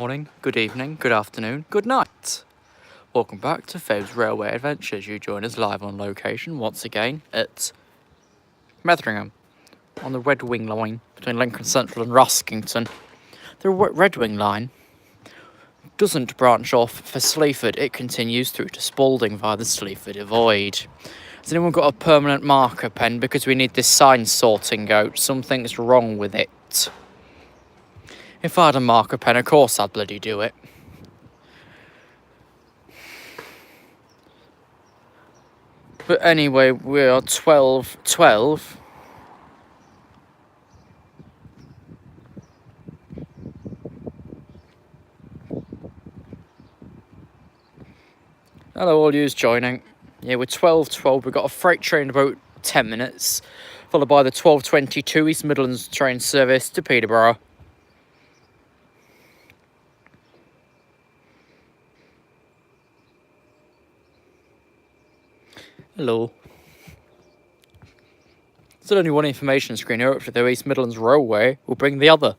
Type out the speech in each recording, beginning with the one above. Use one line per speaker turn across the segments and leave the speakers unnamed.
Morning, good evening, good afternoon, good night. Welcome back to Fave's Railway Adventures. You join us live on location once again at Metheringham on the Red Wing line between Lincoln Central and Roskington. The Red Wing line doesn't branch off for Sleaford, it continues through to Spalding via the Sleaford Avoid. Has anyone got a permanent marker pen? Because we need this sign sorting out. Something's wrong with it. If I had a marker pen, of course I'd bloody do it. But anyway, we are 12:12. Hello all yous joining. Yeah, we're 12:12. We've got a freight train in about 10 minutes, followed by the 12:22 East Midlands train service to Peterborough. Hello. Still only one information screen here up to the East Midlands Railway. We'll bring the other.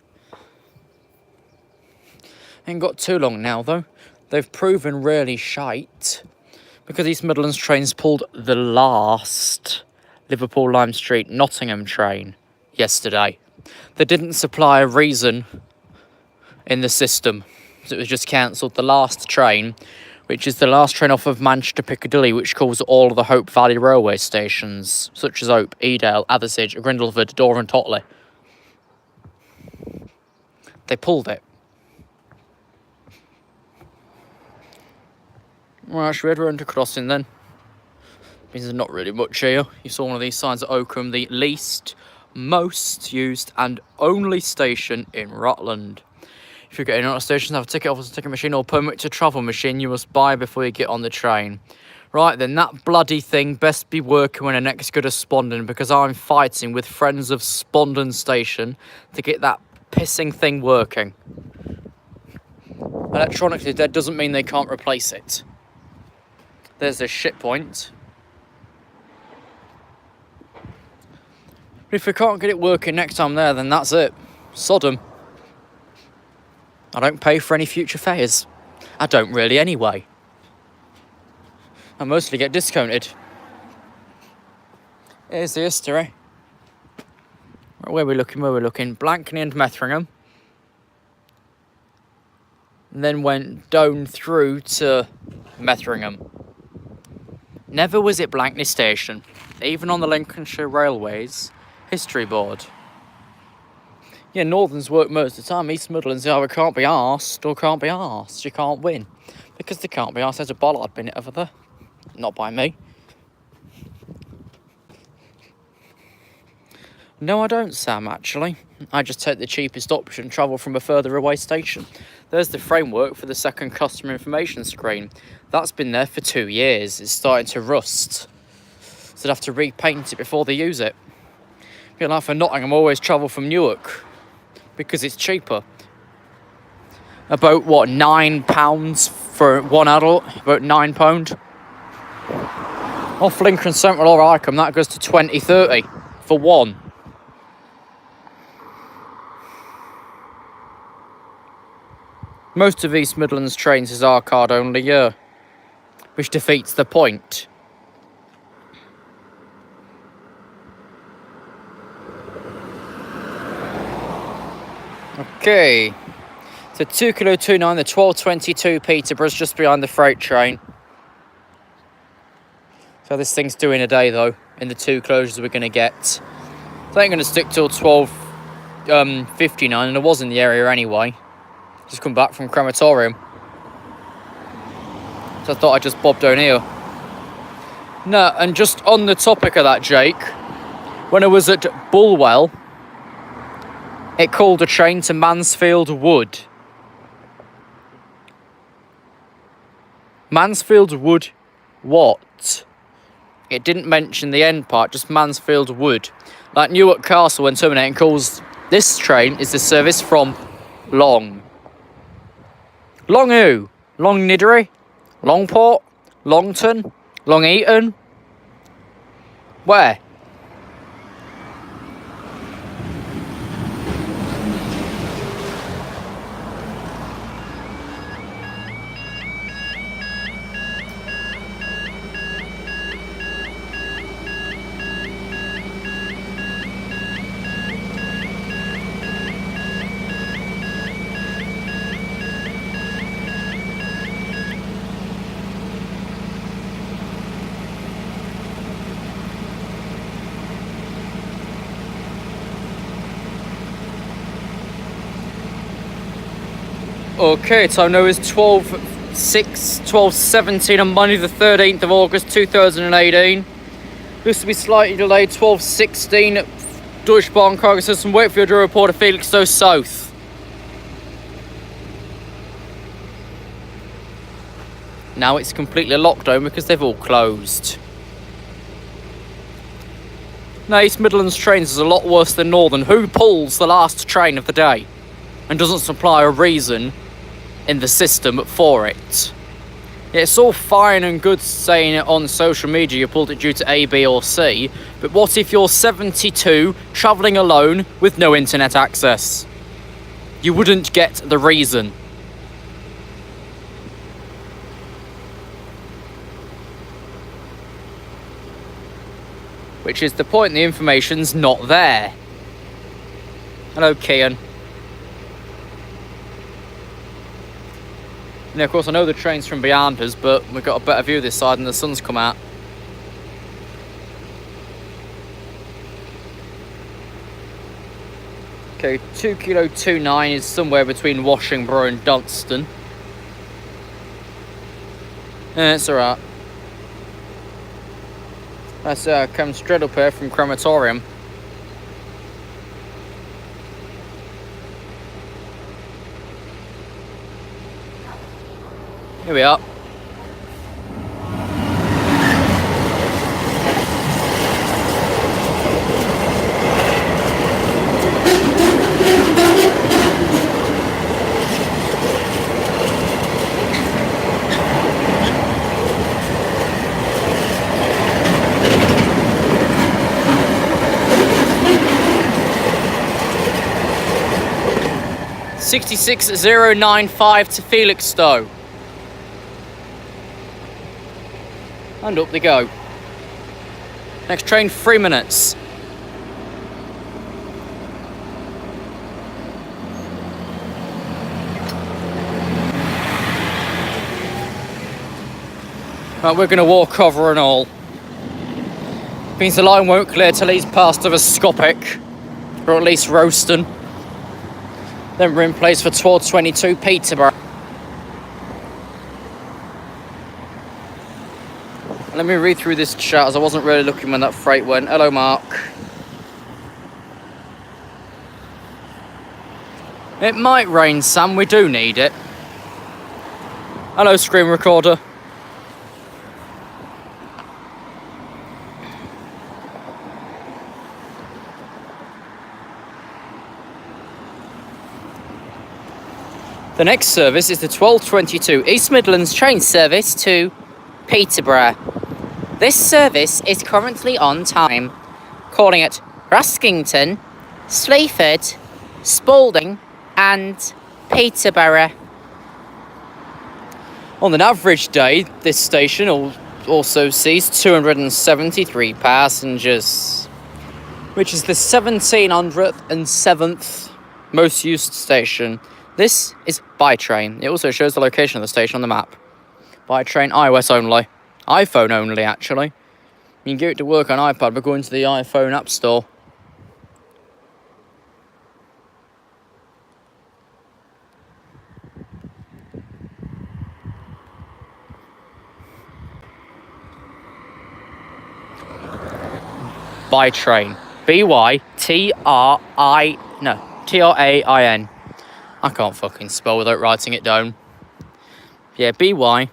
Ain't got too long now though. They've proven really shite because East Midlands trains pulled the last Liverpool Lime Street Nottingham train yesterday. They didn't supply a reason in the system, so it was just cancelled. The last train, which is the last train off of Manchester Piccadilly, which calls all of the Hope Valley railway stations, such as Hope, Edale, Athersage, Grindleford, Dore and Totley. They pulled it. Right, should we head around to crossing then? Means there's not really much here. You saw one of these signs at Oakham, the least, most used and only station in Rutland. If you're getting on a station, have a ticket office, ticket machine or permit to travel machine you must buy before you get on the train. Right then, that bloody thing best be working when it next go to Spondon, because I'm fighting with friends of Spondon Station to get that pissing thing working. Electronically dead doesn't mean they can't replace it. There's a shit point. But if we can't get it working next time there, then that's it. Sod 'em. I don't pay for any future fares. I don't really anyway. I mostly get discounted. Here's the history. Where are we looking? Blankney and Metheringham. And then went down through to Metheringham. Never was it Blankney Station, even on the Lincolnshire Railways history board. Yeah, Northern's work most of the time. East Midlands either can't be arsed or can't be arsed. You can't win. Because they can't be arsed. There's a bollard bin over there. Not by me. No, I don't, Sam, actually. I just take the cheapest option, travel from a further away station. There's the framework for the second customer information screen. That's been there for 2 years. It's starting to rust. So they'd have to repaint it before they use it. You know, for Nottingham, I always travel from Newark because it's cheaper. About, what, £9 for one adult? About £9. Off Lincoln Central or Icombe, that goes to 20-30 for one. Most of East Midlands trains is our card only, yeah. Which defeats the point. Okay. So 2 kilo 29, the 1222 Peterborough's just behind the freight train. So this thing's doing a day though, in the 2 closures we're gonna get. So I ain't gonna stick till 12:59, and I was in the area anyway. Just come back from crematorium. So I thought I'd just bob down here. No, and just on the topic of that, Jake, when I was at Bulwell, it called a train to Mansfield Wood. Mansfield Wood what? It didn't mention the end part, just Mansfield Wood. Like Newark Castle when terminating calls this train is the service from Long. Long who? Long Niddery? Longport? Longton? Long Eaton? Where? Okay, time now is 12:17 on Monday the 13th of August 2018. This will be slightly delayed, 12:16 Deutsche Bahn cargo system, Wakefield reporter Felixstowe South. Now it's completely locked down because they've all closed. Now East Midlands trains is a lot worse than Northern. Who pulls the last train of the day and doesn't supply a reason in the system for it? Yeah, it's all fine and good saying it on social media you pulled it due to A, B or C, but what if you're 72, travelling alone with no internet access? You wouldn't get the reason. Which is the point, the information's not there. Hello, Kian. And of course, I know the train's from behind us, but we've got a better view this side and the sun's come out. Okay, 2 Kilo 29 is somewhere between Washington and Dunstan. It's alright. Let's come straight up here from Crematorium. Here we are. $66,095 to Felixstowe. And up they go. Next train, 3 minutes. Right, we're going to walk over and all. Means the line won't clear till he's past of a Scopic, or at least Roaston. Then we're in place for 12:22 Peterborough. Let me read through this chat as I wasn't really looking when that freight went. Hello, Mark. It might rain, Sam. We do need it. Hello, screen recorder. The next service is the 12:22 East Midlands train service to Peterborough. This service is currently on time, calling at Ruskington, Sleaford, Spalding and Peterborough. On an average day, this station also sees 273 passengers, which is the 1707th most used station. This is by train. It also shows the location of the station on the map. By train, iOS only. iPhone only, actually. You can get it to work on iPad by going to the iPhone App Store. By train. T-R-A-I-N. I can't fucking spell without writing it down. Yeah, B-Y-T-R-A-I-N.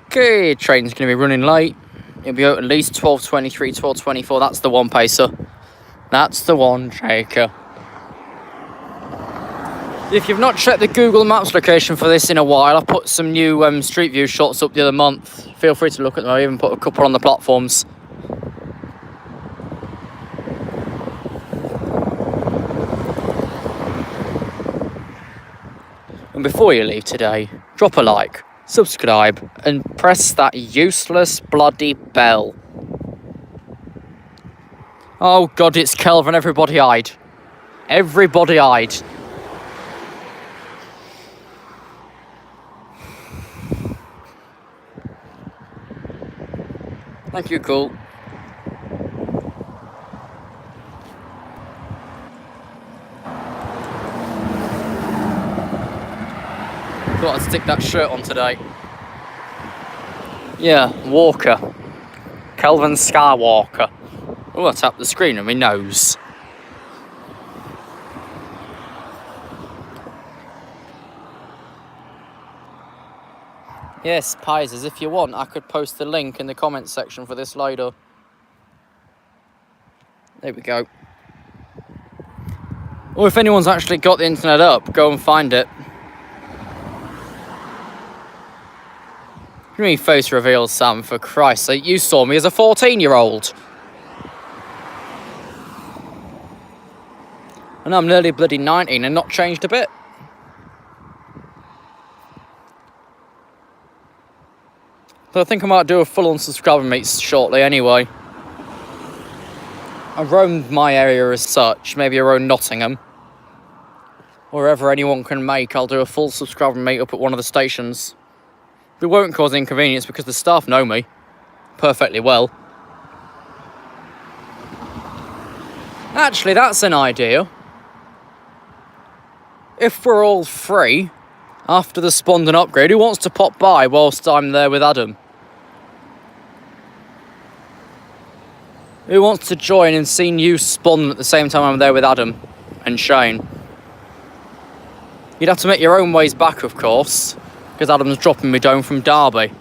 Okay, train's going to be running late. It'll be out at least 12:23, 12:24. That's the one, Pacer. That's the one, Shaker. If you've not checked the Google Maps location for this in a while, I put some new Street View shots up the other month. Feel free to look at them. I even put a couple on the platforms. And before you leave today, drop a like, subscribe, and press that useless bloody bell. Oh God, it's Kelvin. Everybody eyed. Everybody eyed. Thank you, cool. Thought I'd stick that shirt on today. Yeah, Walker. Kelvin Skywalker. Oh, I tapped the screen on my nose. Yes, Pies, if you want, I could post the link in the comments section for this later. There we go. Or if anyone's actually got the internet up, go and find it. What do you mean face reveal, Sam? For Christ's sake, you saw me as a 14-year-old. And I'm nearly bloody 19 and not changed a bit. So I think I might do a full-on subscriber meet shortly anyway. I roamed my area as such, maybe around Nottingham. Wherever anyone can make, I'll do a full subscriber meet up at one of the stations. It won't cause inconvenience because the staff know me perfectly well. Actually, that's an idea. If we're all free after the Spondon upgrade, who wants to pop by whilst I'm there with Adam? Who wants to join and see new Spondon at the same time I'm there with Adam and Shane? You'd have to make your own ways back, of course, because Adam's dropping me down from Derby.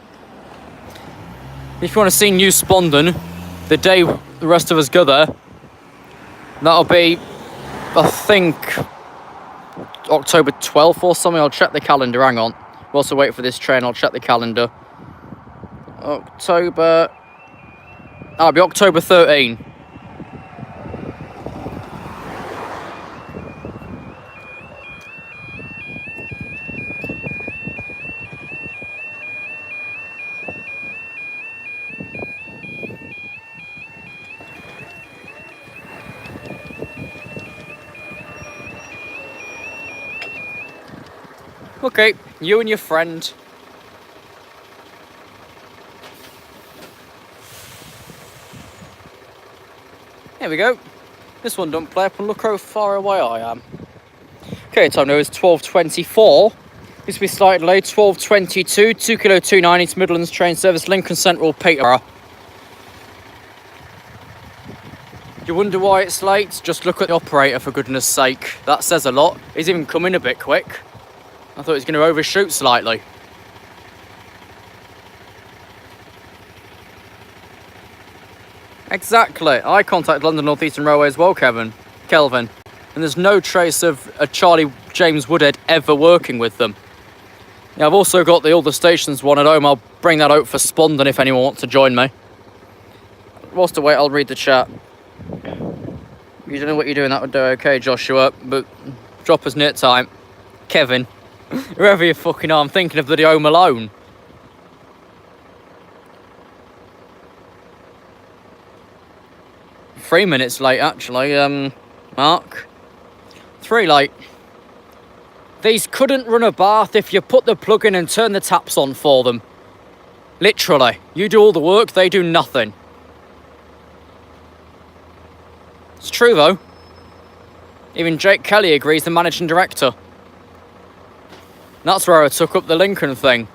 If you want to see new Spondon, the day the rest of us go there, that'll be, I think, October 12th or something. I'll check the calendar, hang on. We'll also wait for this train, I'll check the calendar. It'll be October 13. Okay, you and your friend. There we go. This one don't play up and look how far away I am. Okay, time now is 12:24. This will be slightly delayed, 12:22, 2 Kilo 29 East Midlands train service, Lincoln Central, Peterborough. You wonder why it's late? Just look at the operator, for goodness sake. That says a lot. He's even come in a bit quick. I thought he was going to overshoot slightly. Exactly. I contacted London North Eastern Railway as well, Kelvin. And there's no trace of a Charlie James Woodhead ever working with them. Yeah, I've also got the All the Stations one at home. I'll bring that out for Spondon if anyone wants to join me. Whilst I wait, I'll read the chat. You don't know what you're doing, that would do okay, Joshua, but drop us near time. Kevin. Wherever you fucking are, I'm thinking of bloody Home Alone. Three minutes late, actually, Mark. 3 late. These couldn't run a bath if you put the plug in and turn the taps on for them. Literally. You do all the work, they do nothing. It's true, though. Even Jake Kelly agrees, the managing director. That's where I took up the Lincoln thing.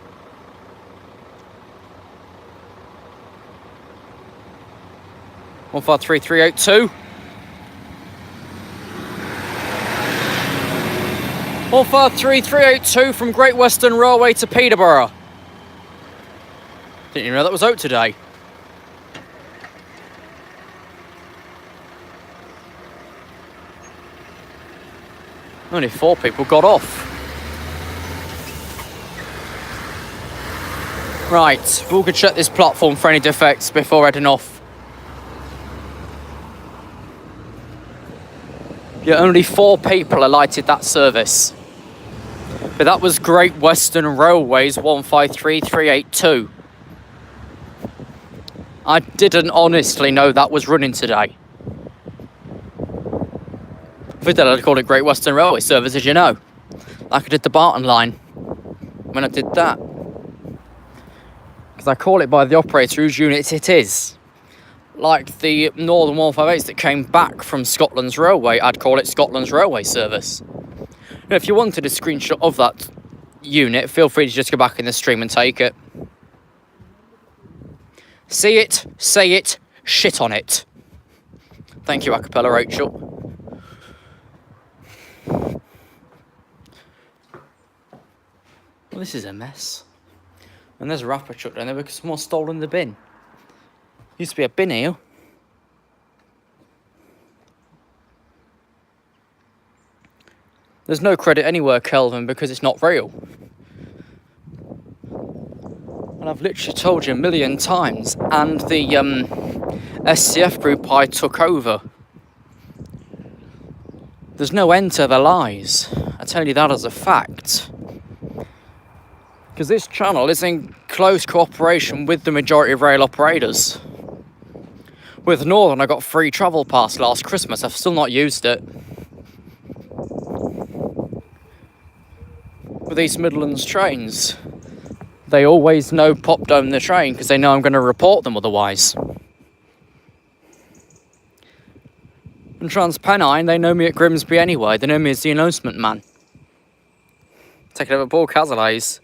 One 153 382. 153 382 from Great Western Railway to Peterborough. Didn't even know that was out today. Only 4 people got off. Right, we'll go check this platform for any defects before heading off. Yeah, only 4 people alighted that service. But that was Great Western Railways 153 382. I didn't honestly know that was running today. If I did, I'd call it Great Western Railway service, as you know. Like I did the Barton line when I did that. because I call it by the operator whose unit it is. Like the Northern 158s that came back from Scotland's Railway, I'd call it Scotland's Railway Service. And if you wanted a screenshot of that unit, feel free to just go back in the stream and take it. See it, say it, shit on it. Thank you, Acapella Rachel. Well, this is a mess. And there's a wrapper chucked down there because someone stole in the bin. Used to be a bin here. There's no credit anywhere, Kelvin, because it's not real. And I've literally told you a million times. And the SCF group I took over. There's no end to the lies. I tell you that as a fact. Because this channel is in close cooperation with the majority of rail operators. With Northern, I got free travel pass last Christmas. I've still not used it. With East Midlands trains, they always know pop down the train because they know I'm going to report them otherwise. And TransPennine, they know me at Grimsby anyway. They know me as the announcement man. Taking over Paul Cazalay's.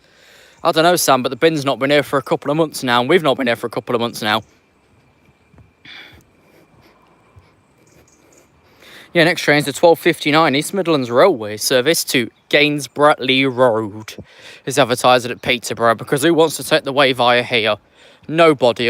I don't know, Sam, but the bin's not been here for a couple of months now, and we've not been here for a couple of months now. Yeah, next train is the 12:59 East Midlands Railway service to Gainsborough Road. Is advertised at Peterborough because who wants to take the way via here? Nobody.